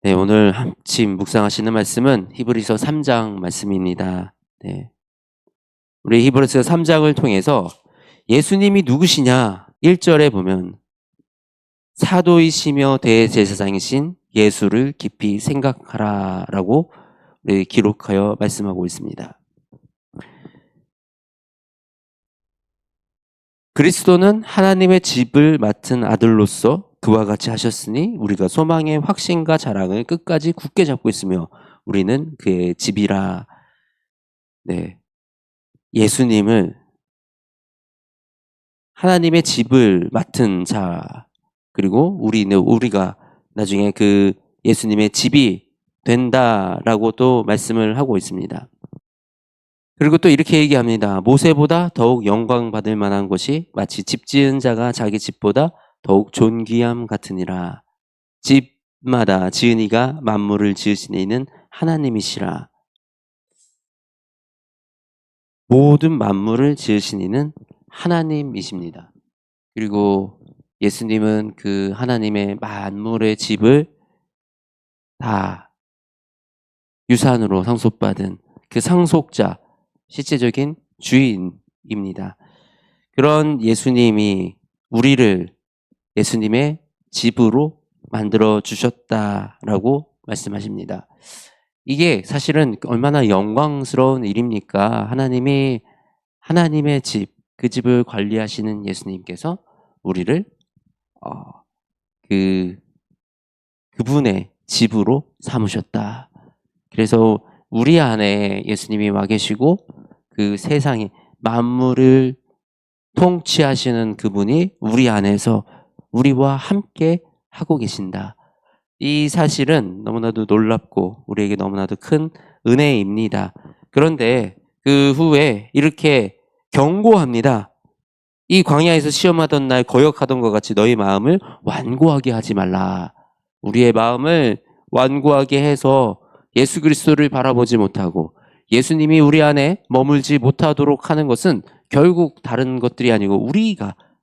네, 오늘 아침 묵상하시는 말씀은 히브리서 3장 말씀입니다. 네. 우리 히브리서 3장을 통해서 예수님이 누구시냐 1절에 보면 사도이시며 대제사장이신 예수를 깊이 생각하라라고 우리 기록하여 말씀하고 있습니다. 그리스도는 하나님의 집을 맡은 아들로서 그와 같이 하셨으니 우리가 소망의 확신과 자랑을 끝까지 굳게 잡고 있으며 우리는 그의 집이라. 네, 예수님을 하나님의 집을 맡은 자, 그리고 우리가 나중에 그 예수님의 집이 된다라고 또 말씀을 하고 있습니다. 그리고 또 이렇게 얘기합니다. 모세보다 더욱 영광 받을 만한 것이 마치 집 지은 자가 자기 집보다 더욱 존귀함 같으니라. 집마다 지은 이가 만물을 지으신 이는 하나님이시라. 모든 만물을 지으신 이는 하나님이십니다. 그리고 예수님은 그 하나님의 만물의 집을 다 유산으로 상속받은 그 상속자, 실제적인 주인입니다. 그런 예수님이 우리를 예수님의 집으로 만들어 주셨다라고 말씀하십니다. 이게 사실은 얼마나 영광스러운 일입니까? 하나님의 집, 그 집을 관리하시는 예수님께서 우리를 그분의 집으로 삼으셨다. 그래서 우리 안에 예수님이 와 계시고 그 세상에 만물을 통치하시는 그분이 우리 안에서 우리와 함께 하고 계신다. 이 사실은 너무나도 놀랍고 우리에게 너무나도 큰 은혜입니다. 그런데 그 후에 이렇게 경고합니다. 이 광야에서 시험하던 날 거역하던 것 같이 너희 마음을 완고하게 하지 말라. 우리의 마음을 완고하게 해서 예수 그리스도를 바라보지 못하고 예수님이 우리 안에 머물지 못하도록 하는 것은 결국 다른 것들이 아니고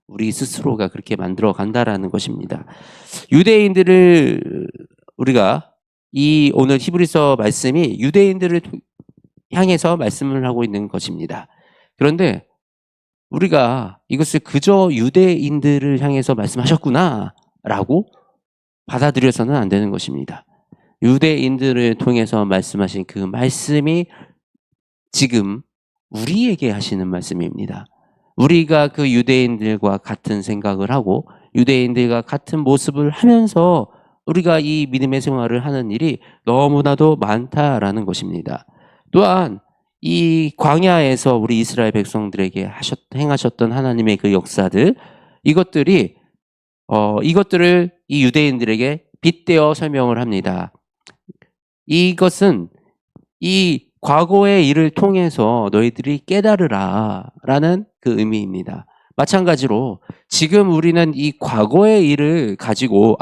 우리 스스로가 그렇게 만들어 간다라는 것입니다. 유대인들을 우리가 오늘 히브리서 말씀이 유대인들을 향해서 말씀을 하고 있는 것입니다. 그런데 우리가 이것을 그저 유대인들을 향해서 말씀하셨구나라고 받아들여서는 안 되는 것입니다. 유대인들을 통해서 말씀하신 그 말씀이 지금 우리에게 하시는 말씀입니다. 우리가 그 유대인들과 같은 생각을 하고 유대인들과 같은 모습을 하면서 우리가 이 믿음의 생활을 하는 일이 너무나도 많다라는 것입니다. 또한 이 광야에서 우리 이스라엘 백성들에게 행하셨던 하나님의 그 역사들, 이것들을 이 유대인들에게 빗대어 설명을 합니다. 이것은 이 과거의 일을 통해서 너희들이 깨달으라 라는 그 의미입니다. 마찬가지로 지금 우리는 이 과거의 일을 가지고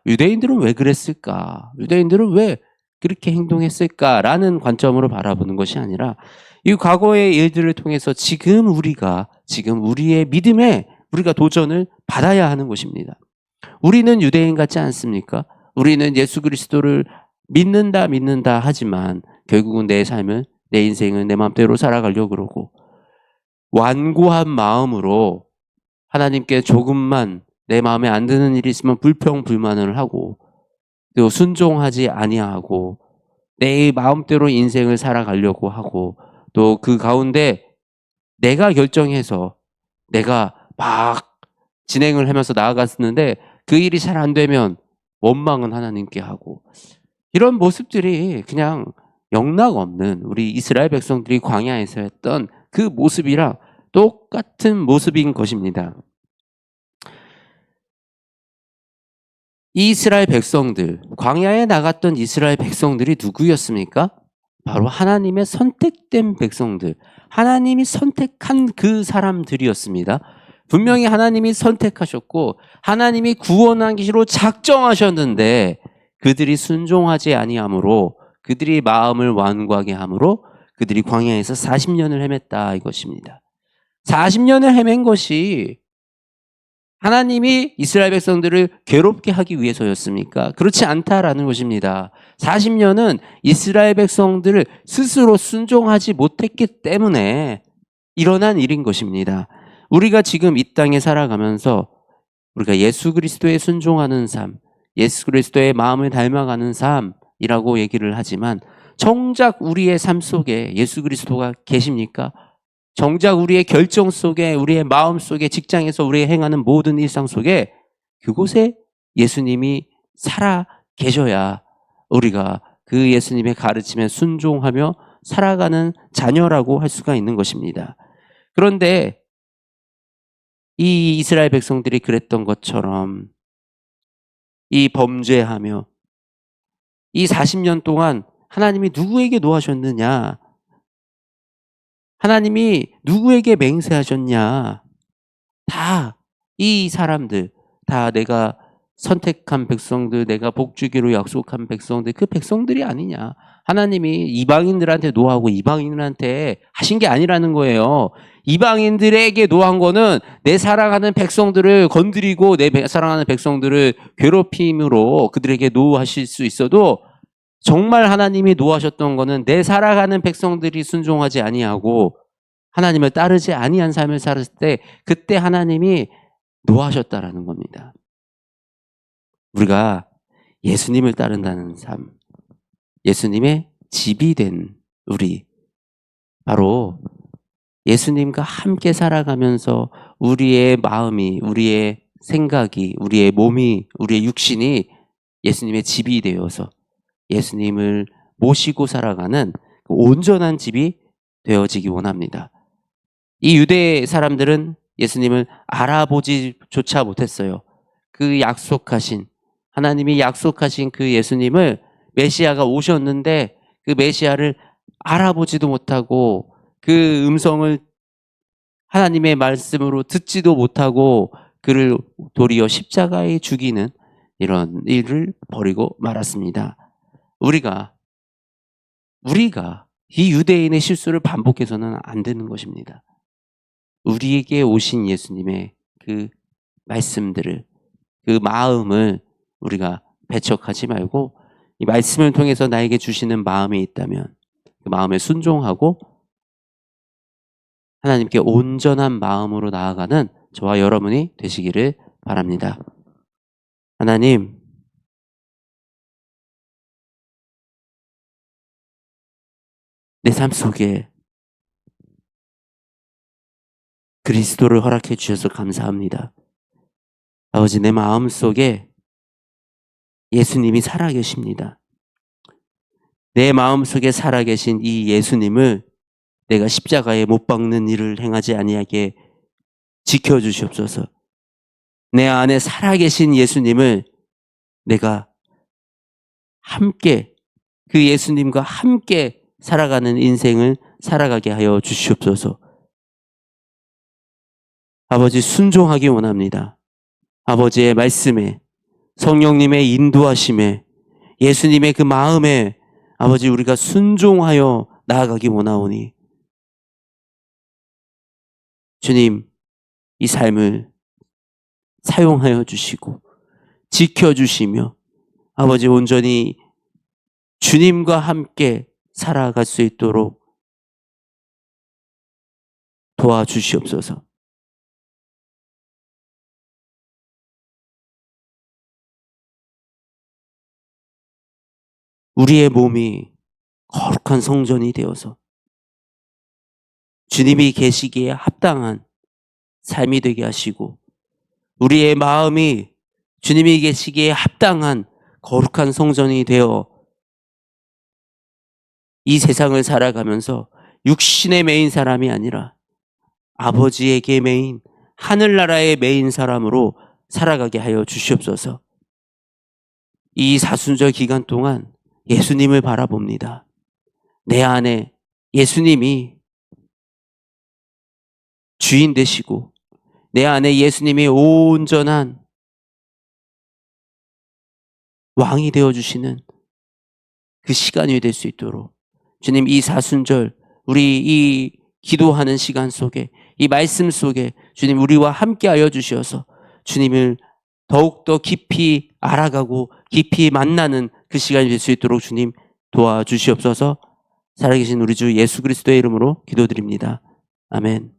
유대인들은 왜 그랬을까? 유대인들은 왜 그렇게 행동했을까라는 관점으로 바라보는 것이 아니라 이 과거의 일들을 통해서 지금 우리의 믿음에 우리가 도전을 받아야 하는 것입니다. 우리는 유대인 같지 않습니까? 우리는 예수 그리스도를 믿는다 하지만 결국은 내 삶을, 내 인생을 내 마음대로 살아가려고 그러고 완고한 마음으로 하나님께 조금만 내 마음에 안 드는 일이 있으면 불평불만을 하고 또 순종하지 아니하고 내 마음대로 인생을 살아가려고 하고 또 그 가운데 내가 결정해서 내가 막 진행을 하면서 나아갔었는데 그 일이 잘 안 되면 원망은 하나님께 하고 이런 모습들이 그냥 영락없는 우리 이스라엘 백성들이 광야에서 했던 그 모습이랑 똑같은 모습인 것입니다. 이스라엘 백성들, 광야에 나갔던 이스라엘 백성들이 누구였습니까? 바로 하나님의 선택된 백성들, 하나님이 선택한 그 사람들이었습니다. 분명히 하나님이 선택하셨고 하나님이 구원하기로 작정하셨는데 그들이 순종하지 아니함으로 그들이 마음을 완고하게 함으로 그들이 광야에서 40년을 헤맸다 이것입니다. 40년을 헤맨 것이 하나님이 이스라엘 백성들을 괴롭게 하기 위해서였습니까? 그렇지 않다라는 것입니다. 40년은 이스라엘 백성들을 스스로 순종하지 못했기 때문에 일어난 일인 것입니다. 우리가 지금 이 땅에 살아가면서 우리가 예수 그리스도에 순종하는 삶, 예수 그리스도의 마음을 닮아가는 삶이라고 얘기를 하지만 정작 우리의 삶 속에 예수 그리스도가 계십니까? 정작 우리의 결정 속에, 우리의 마음 속에, 직장에서 우리의 행하는 모든 일상 속에 그곳에 예수님이 살아 계셔야 우리가 그 예수님의 가르침에 순종하며 살아가는 자녀라고 할 수가 있는 것입니다. 그런데 이 이스라엘 백성들이 그랬던 것처럼 이 범죄하며 이 40년 동안 하나님이 누구에게 노하셨느냐? 하나님이 누구에게 맹세하셨냐? 다 이 사람들, 다 내가 선택한 백성들, 내가 복주기로 약속한 백성들, 그 백성들이 아니냐? 하나님이 이방인들한테 노하고 이방인들한테 하신 게 아니라는 거예요. 이방인들에게 노한 거는 내 사랑하는 백성들을 건드리고 내 사랑하는 백성들을 괴롭힘으로 그들에게 노하실 수 있어도 정말 하나님이 노하셨던 거는 내 살아가는 백성들이 순종하지 아니하고 하나님을 따르지 아니한 삶을 살았을 때 그때 하나님이 노하셨다라는 겁니다. 우리가 예수님을 따른다는 삶, 예수님의 집이 된 우리, 바로 예수님과 함께 살아가면서 우리의 마음이, 우리의 생각이, 우리의 몸이, 우리의 육신이 예수님의 집이 되어서 예수님을 모시고 살아가는 그 온전한 집이 되어지기 원합니다. 이 유대 사람들은 예수님을 알아보지조차 못했어요. 그 약속하신, 하나님이 약속하신 그 예수님을, 메시아가 오셨는데 그 메시아를 알아보지도 못하고 그 음성을 하나님의 말씀으로 듣지도 못하고 그를 도리어 십자가에 죽이는 이런 일을 벌이고 말았습니다. 우리가 이 유대인의 실수를 반복해서는 안 되는 것입니다. 우리에게 오신 예수님의 그 말씀들을, 그 마음을 우리가 배척하지 말고 이 말씀을 통해서 나에게 주시는 마음이 있다면 그 마음에 순종하고 하나님께 온전한 마음으로 나아가는 저와 여러분이 되시기를 바랍니다. 하나님, 내 삶 속에 그리스도를 허락해 주셔서 감사합니다. 아버지, 내 마음 속에 예수님이 살아계십니다. 내 마음 속에 살아계신 이 예수님을 내가 십자가에 못 박는 일을 행하지 아니하게 지켜주시옵소서. 내 안에 살아계신 예수님을 내가 함께, 그 예수님과 함께 살아가는 인생을 살아가게 하여 주시옵소서. 아버지, 순종하기 원합니다. 아버지의 말씀에, 성령님의 인도하심에, 예수님의 그 마음에 아버지 우리가 순종하여 나아가기 원하오니 주님, 이 삶을 사용하여 주시고 지켜주시며 아버지 온전히 주님과 함께 살아갈 수 있도록 도와주시옵소서. 우리의 몸이 거룩한 성전이 되어서 주님이 계시기에 합당한 삶이 되게 하시고 우리의 마음이 주님이 계시기에 합당한 거룩한 성전이 되어 이 세상을 살아가면서 육신의 매인 사람이 아니라 아버지에게 매인, 하늘나라의 매인 사람으로 살아가게 하여 주시옵소서. 이 사순절 기간 동안 예수님을 바라봅니다. 내 안에 예수님이 주인 되시고 내 안에 예수님이 온전한 왕이 되어주시는 그 시간이 될 수 있도록 주님, 이 사순절 우리 이 기도하는 시간 속에 이 말씀 속에 주님 우리와 함께 하여 주시어서 주님을 더욱더 깊이 알아가고 깊이 만나는 그 시간이 될 수 있도록 주님 도와주시옵소서. 살아계신 우리 주 예수 그리스도의 이름으로 기도드립니다. 아멘.